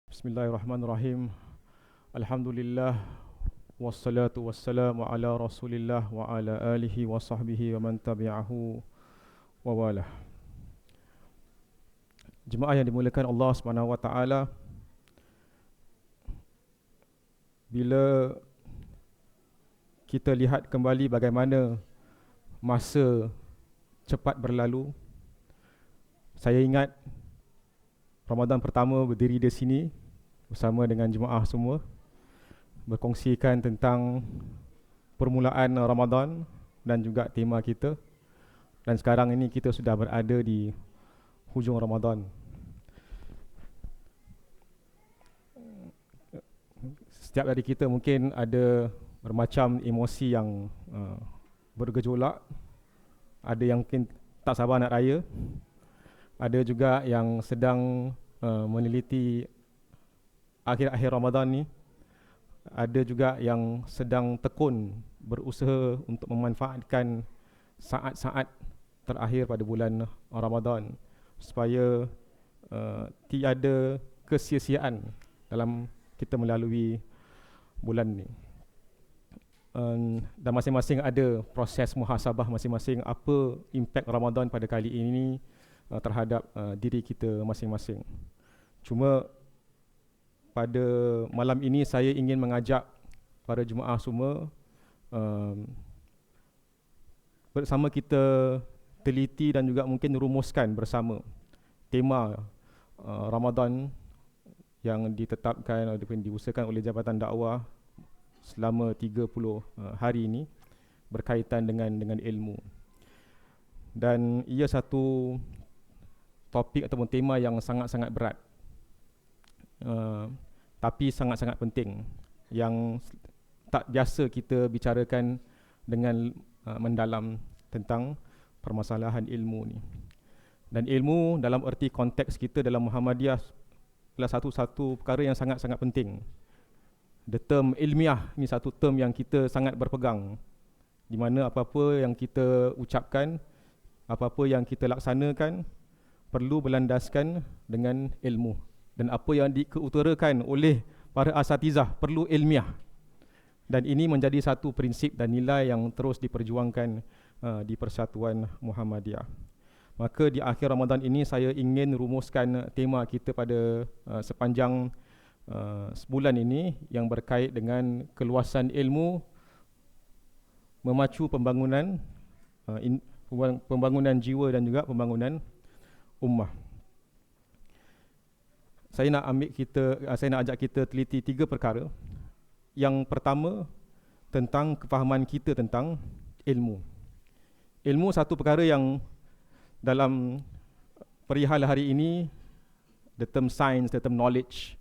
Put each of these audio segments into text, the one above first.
Bismillahirrahmanirrahim. Alhamdulillah wassalatu wassalamu ala Rasulillah wa ala alihi wa sahbihi wa man tabi'ahu wa walah. Jemaah yang dimuliakan Allah Subhanahu wa taala, bila kita lihat kembali bagaimana masa cepat berlalu, saya ingat Ramadan pertama berdiri di sini bersama dengan jemaah semua, berkongsikan tentang permulaan Ramadan dan juga tema kita. Dan sekarang ini kita sudah berada di hujung Ramadan. Setiap dari kita mungkin ada bermacam emosi yang bergejolak. Ada yang mungkin tak sabar nak raya. Ada juga yang sedang meneliti akhir-akhir Ramadan ni. Ada juga yang sedang tekun berusaha untuk memanfaatkan saat-saat terakhir pada bulan Ramadan supaya tiada kesia-siaan dalam kita melalui bulan ni. Dan masing-masing ada proses muhasabah masing-masing, apa impak Ramadan pada kali ini terhadap diri kita masing-masing. Cuma pada malam ini saya ingin mengajak para jemaah semua bersama kita teliti dan juga mungkin rumuskan bersama tema Ramadan yang ditetapkan ataupun diusahakan oleh Jabatan Dakwah selama 30 hari ini berkaitan dengan ilmu. Dan ia satu topik ataupun tema yang sangat-sangat berat, tapi sangat-sangat penting, yang tak biasa kita bicarakan dengan mendalam tentang permasalahan ilmu ni. Dan ilmu dalam erti konteks kita dalam Muhammadiyah adalah satu perkara yang sangat-sangat penting. The term ilmiah ni satu term yang kita sangat berpegang, di mana apa-apa yang kita ucapkan, apa-apa yang kita laksanakan perlu berlandaskan dengan ilmu. Dan apa yang dikeutarakan oleh para asatizah perlu ilmiah. Dan ini menjadi satu prinsip dan nilai yang terus diperjuangkan di Persatuan Muhammadiyah. Maka di akhir Ramadan ini saya ingin rumuskan tema kita pada sepanjang sebulan ini yang berkait dengan keluasan ilmu memacu pembangunan pembangunan jiwa dan juga pembangunan ummah. Saya nak ajak kita teliti 3 perkara. Yang pertama, tentang kefahaman kita tentang ilmu. Ilmu satu perkara yang dalam perihal hari ini, the term science, the term knowledge,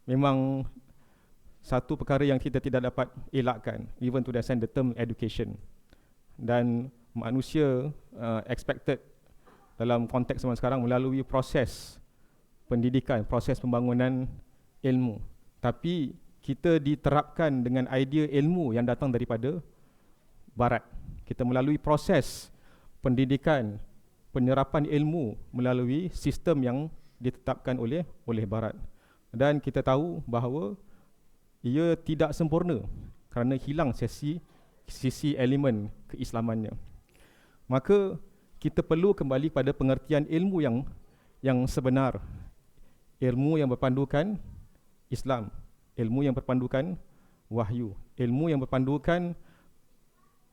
memang satu perkara yang kita tidak dapat elakkan, even to the extent the term education. Dan manusia expected dalam konteks zaman sekarang melalui proses pendidikan, proses pembangunan ilmu. Tapi kita diterapkan dengan idea ilmu yang datang daripada Barat. Kita melalui proses pendidikan, penyerapan ilmu melalui sistem yang ditetapkan oleh Barat. Dan kita tahu bahawa ia tidak sempurna kerana hilang sisi elemen keislamannya. Maka kita perlu kembali pada pengertian ilmu yang sebenar. Ilmu yang berpandukan Islam, ilmu yang berpandukan wahyu, ilmu yang berpandukan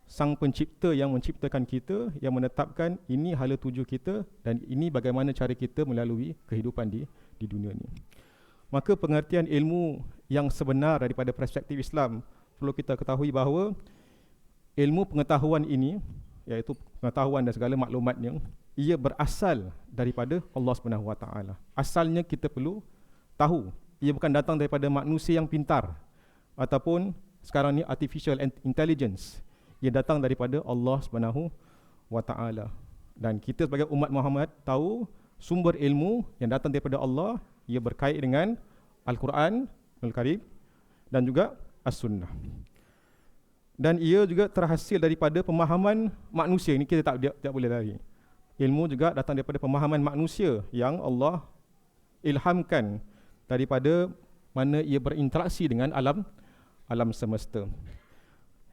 Sang Pencipta yang menciptakan kita, yang menetapkan ini hala tuju kita dan ini bagaimana cara kita melalui kehidupan di dunia ni. Maka pengertian ilmu yang sebenar daripada perspektif Islam, perlu kita ketahui bahawa ilmu pengetahuan ini, iaitu pengetahuan dan segala maklumatnya, ia berasal daripada Allah Subhanahu Wa Taala. Asalnya kita perlu tahu, ia bukan datang daripada manusia yang pintar ataupun sekarang ni artificial intelligence. Ia datang daripada Allah Subhanahu Wa Taala. Dan kita sebagai umat Muhammad tahu sumber ilmu yang datang daripada Allah, ia berkait dengan Al-Quran Al-Karim dan juga As-Sunnah. Dan ia juga terhasil daripada pemahaman manusia. Ini kita tak boleh lari. Ilmu juga datang daripada pemahaman manusia yang Allah ilhamkan daripada mana ia berinteraksi dengan alam semesta.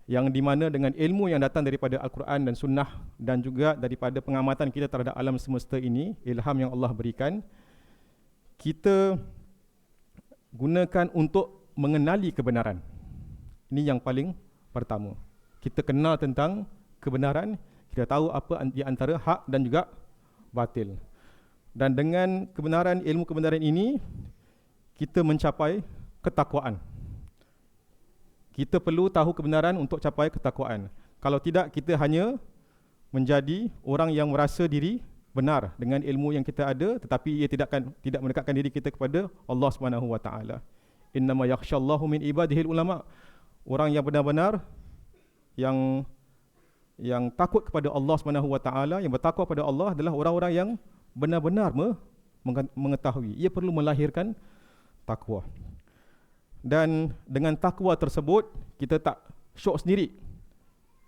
Yang di mana dengan ilmu yang datang daripada Al-Quran dan Sunnah dan juga daripada pengamatan kita terhadap alam semesta ini, ilham yang Allah berikan, kita gunakan untuk mengenali kebenaran. Ini yang paling pertama. Kita kenal tentang kebenaran, kita tahu apa di antara hak dan juga batil. Dan dengan kebenaran, ilmu kebenaran ini, kita mencapai ketakwaan. Kita perlu tahu kebenaran untuk capai ketakwaan. Kalau tidak, kita hanya menjadi orang yang merasa diri benar dengan ilmu yang kita ada, tetapi ia tidak mendekatkan diri kita kepada Allah Subhanahu wa taala. Innama yakhshallahu min ibadihil ulama. Orang yang benar-benar yang takut kepada Allah Subhanahu wa taala, yang bertakwa kepada Allah adalah orang-orang yang benar-benar mengetahui. Ia perlu melahirkan takwa. Dan dengan takwa tersebut, kita tak syok sendiri,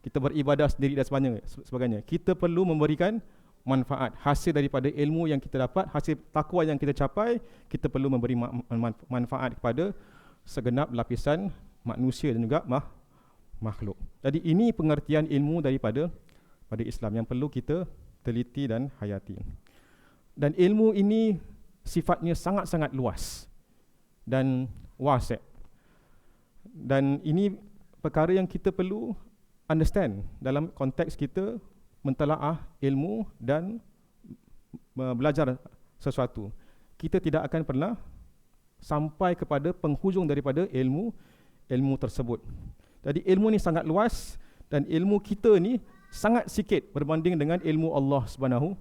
kita beribadah sendiri dan sebagainya. Kita perlu memberikan manfaat, hasil daripada ilmu yang kita dapat, hasil takwa yang kita capai. Kita perlu memberi manfaat kepada segenap lapisan manusia dan juga makhluk. Jadi ini pengertian ilmu daripada Islam yang perlu kita teliti dan hayati. Dan ilmu ini sifatnya sangat-sangat luas dan wasi'. Dan ini perkara yang kita perlu understand dalam konteks kita mentelaah ilmu dan belajar sesuatu. Kita tidak akan pernah sampai kepada penghujung daripada ilmu tersebut. Jadi ilmu ni sangat luas dan ilmu kita ni sangat sikit berbanding dengan ilmu Allah Subhanahu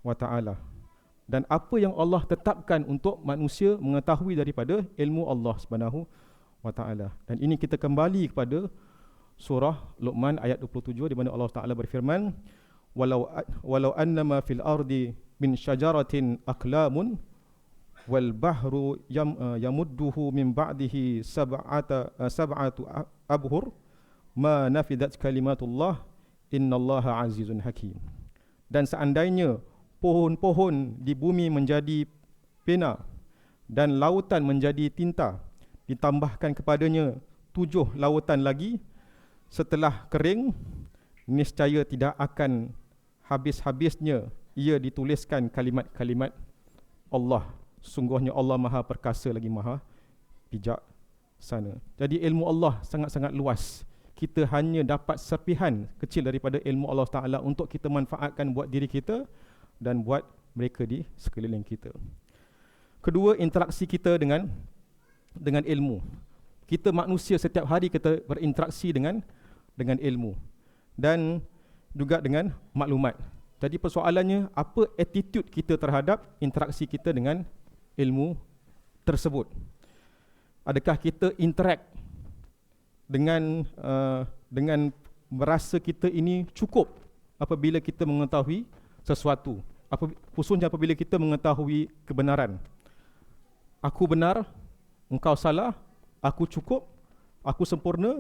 wa taala. Dan apa yang Allah tetapkan untuk manusia mengetahui daripada ilmu Allah Subhanahu wa taala. Dan ini kita kembali kepada surah Luqman ayat 27 di mana Allah Taala berfirman, walau annama fil ardi min syajaratin aqlamun wal bahru yamudduhu min ba'dihi sab'atu abhur ma nafidat kalimatullah innallaha azizun hakim. Dan seandainya pohon-pohon di bumi menjadi pena dan lautan menjadi tinta, ditambahkan kepadanya 7 lautan lagi setelah kering, niscaya tidak akan habis-habisnya ia dituliskan kalimat-kalimat Allah. Sungguhnya Allah Maha Perkasa lagi Maha Bijaksana. Jadi ilmu Allah sangat-sangat luas. Kita hanya dapat serpihan kecil daripada ilmu Allah Ta'ala untuk kita manfaatkan buat diri kita dan buat mereka di sekeliling kita. Kedua, interaksi kita dengan ilmu. Kita manusia setiap hari kita berinteraksi dengan ilmu dan juga dengan maklumat. Jadi persoalannya, apa attitude kita terhadap interaksi kita dengan ilmu tersebut? Adakah kita interact dengan merasa kita ini cukup apabila kita mengetahui sesuatu, khususnya apabila kita mengetahui kebenaran? Aku benar, engkau salah, aku cukup, aku sempurna,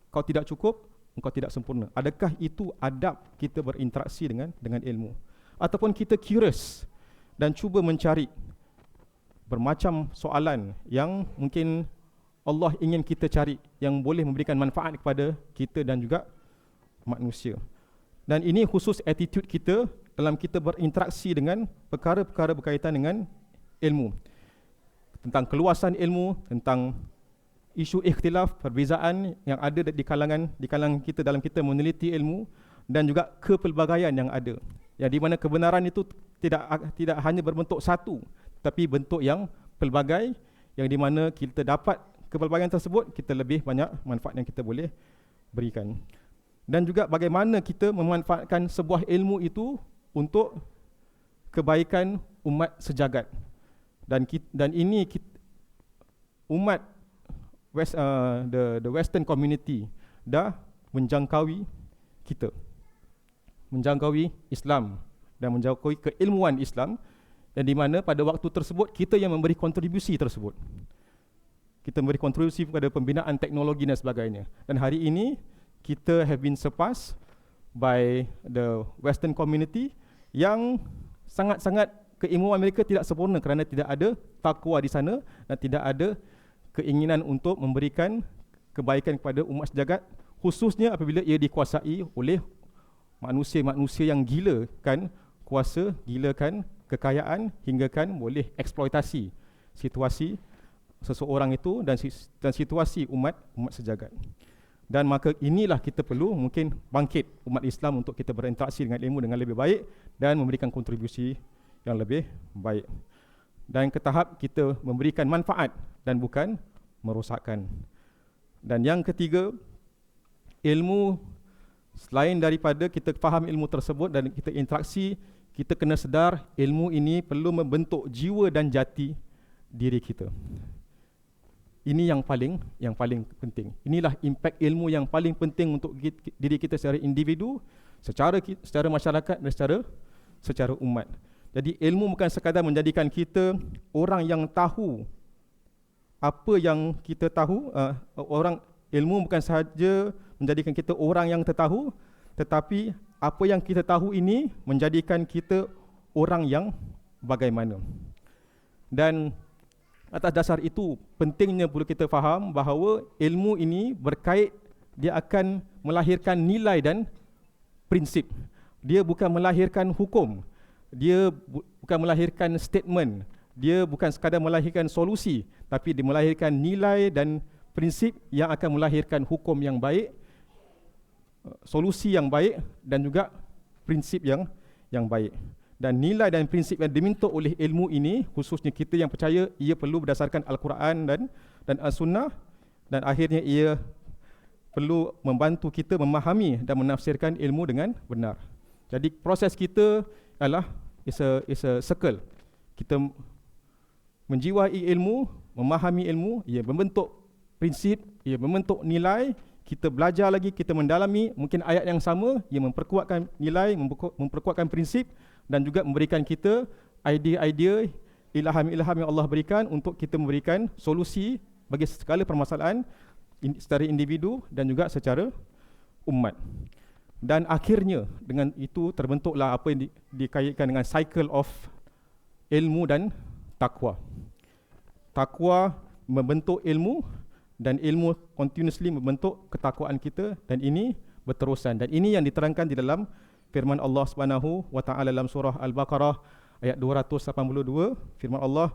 kau tidak cukup, engkau tidak sempurna. Adakah itu adab kita berinteraksi dengan ilmu? Ataupun kita curious dan cuba mencari bermacam soalan yang mungkin Allah ingin kita cari, yang boleh memberikan manfaat kepada kita dan juga manusia. Dan ini khusus attitude kita dalam kita berinteraksi dengan perkara-perkara berkaitan dengan ilmu, tentang keluasan ilmu, tentang isu ikhtilaf, perbezaan yang ada di kalangan kita dalam kita meneliti ilmu, dan juga kepelbagaian yang ada, yang di mana kebenaran itu tidak hanya berbentuk satu, tapi bentuk yang pelbagai, yang di mana kita dapat kepelbagaian tersebut, kita lebih banyak manfaat yang kita boleh berikan. Dan juga bagaimana kita memanfaatkan sebuah ilmu itu untuk kebaikan umat sejagat. Dan ini umat the Western community dah menjangkaui kita, menjangkaui Islam dan menjangkaui keilmuan Islam, dan di mana pada waktu tersebut kita yang memberi kontribusi tersebut. Kita memberi kontribusi kepada pembinaan teknologi dan sebagainya. Dan hari ini kita have been surpassed by the Western community yang sangat-sangat keilmuan mereka tidak sempurna kerana tidak ada takwa di sana dan tidak ada keinginan untuk memberikan kebaikan kepada umat sejagat, khususnya apabila ia dikuasai oleh manusia-manusia yang gilakan kuasa, gilakan kekayaan, hinggakan boleh eksploitasi situasi seseorang itu dan situasi umat sejagat. Dan maka inilah kita perlu mungkin bangkit umat Islam untuk kita berinteraksi dengan ilmu dengan lebih baik dan memberikan kontribusi yang lebih baik. Dan ke tahap kita memberikan manfaat dan bukan merosakkan. Dan yang ketiga, ilmu, selain daripada kita faham ilmu tersebut dan kita interaksi, kita kena sedar ilmu ini perlu membentuk jiwa dan jati diri kita. Ini yang paling penting. Inilah impak ilmu yang paling penting untuk diri kita secara individu, secara masyarakat dan secara umat. Jadi ilmu bukan sekadar menjadikan kita orang yang tahu apa yang kita tahu. Ilmu bukan sahaja menjadikan kita orang yang tertahu, tetapi apa yang kita tahu ini menjadikan kita orang yang bagaimana. Dan atas dasar itu, pentingnya perlu kita faham bahawa ilmu ini berkait, dia akan melahirkan nilai dan prinsip. Dia bukan melahirkan hukum, dia bukan melahirkan statement, dia bukan sekadar melahirkan solusi, tapi dia melahirkan nilai dan prinsip yang akan melahirkan hukum yang baik, solusi yang baik dan juga prinsip yang baik. Dan nilai dan prinsip yang diminta oleh ilmu ini, khususnya kita yang percaya, ia perlu berdasarkan Al-Quran dan As-Sunnah, dan akhirnya ia perlu membantu kita memahami dan menafsirkan ilmu dengan benar. Jadi proses kita adalah is a circle. Kita menjiwai ilmu, memahami ilmu, ia membentuk prinsip, ia membentuk nilai, kita belajar lagi, kita mendalami, mungkin ayat yang sama, ia memperkuatkan nilai, memperkuatkan prinsip, dan juga memberikan kita idea-idea, ilham-ilham yang Allah berikan untuk kita memberikan solusi bagi segala permasalahan secara individu dan juga secara umat. Dan akhirnya dengan itu terbentuklah apa yang dikaitkan dengan cycle of ilmu dan takwa. Takwa membentuk ilmu dan ilmu continuously membentuk ketakwaan kita, dan ini berterusan. Dan ini yang diterangkan di dalam firman Allah Subhanahu wa taala dalam surah Al-Baqarah ayat 282, firman Allah,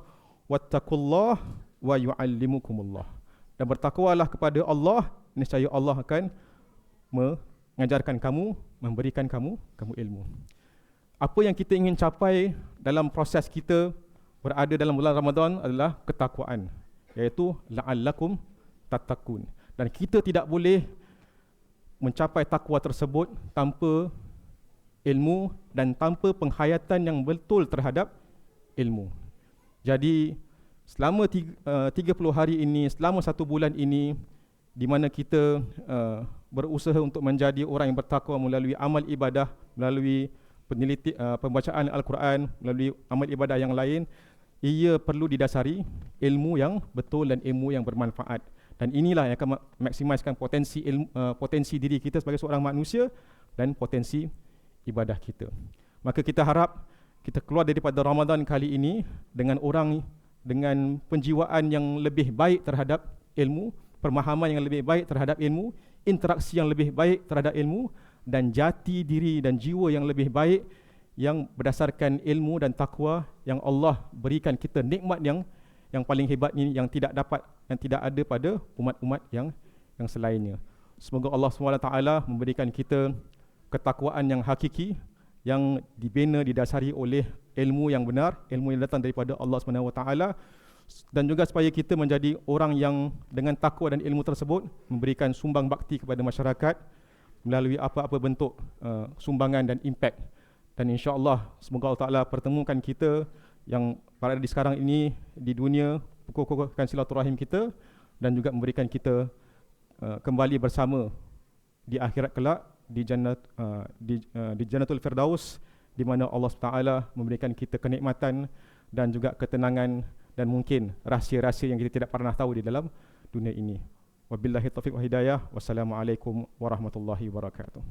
wattaqullah wa yuallimukumullah. Dan bertakwalah kepada Allah, niscaya Allah akan mengajarkan kamu, memberikan kamu ilmu. Apa yang kita ingin capai dalam proses kita berada dalam bulan Ramadan adalah ketakwaan, iaitu la'allakum tattaqun. Dan kita tidak boleh mencapai takwa tersebut tanpa ilmu dan tanpa penghayatan yang betul terhadap ilmu. Jadi selama 30 hari ini, selama 1 bulan ini, di mana kita berusaha untuk menjadi orang yang bertakwa melalui amal ibadah, melalui pembacaan Al-Quran, melalui amal ibadah yang lain, ia perlu didasari ilmu yang betul dan ilmu yang bermanfaat. Dan inilah yang akan maksimiskan potensi diri kita sebagai seorang manusia dan potensi ibadah kita. Maka kita harap kita keluar daripada Ramadan kali ini dengan penjiwaan yang lebih baik terhadap ilmu, pemahaman yang lebih baik terhadap ilmu, interaksi yang lebih baik terhadap ilmu, dan jati diri dan jiwa yang lebih baik yang berdasarkan ilmu dan takwa yang Allah berikan kita, nikmat yang paling hebat ini yang tidak ada pada umat-umat yang selainnya. Semoga Allah SWT memberikan kita ketakwaan yang hakiki, yang dibina, didasari oleh ilmu yang benar, ilmu yang datang daripada Allah SWT, dan juga supaya kita menjadi orang yang dengan takwa dan ilmu tersebut memberikan sumbang bakti kepada masyarakat melalui apa-apa bentuk sumbangan dan impact. Dan insya-Allah semoga Allah Taala pertemukan kita yang berada di sekarang ini di dunia, kukuhkan silaturahim kita, dan juga memberikan kita kembali bersama di akhirat kelak di Jannatul Firdaus, di mana Allah Taala memberikan kita kenikmatan dan juga ketenangan dan mungkin rahsia-rahsia yang kita tidak pernah tahu di dalam dunia ini. Wabillahi taufiq wa hidayah. Wassalamualaikum warahmatullahi wabarakatuh.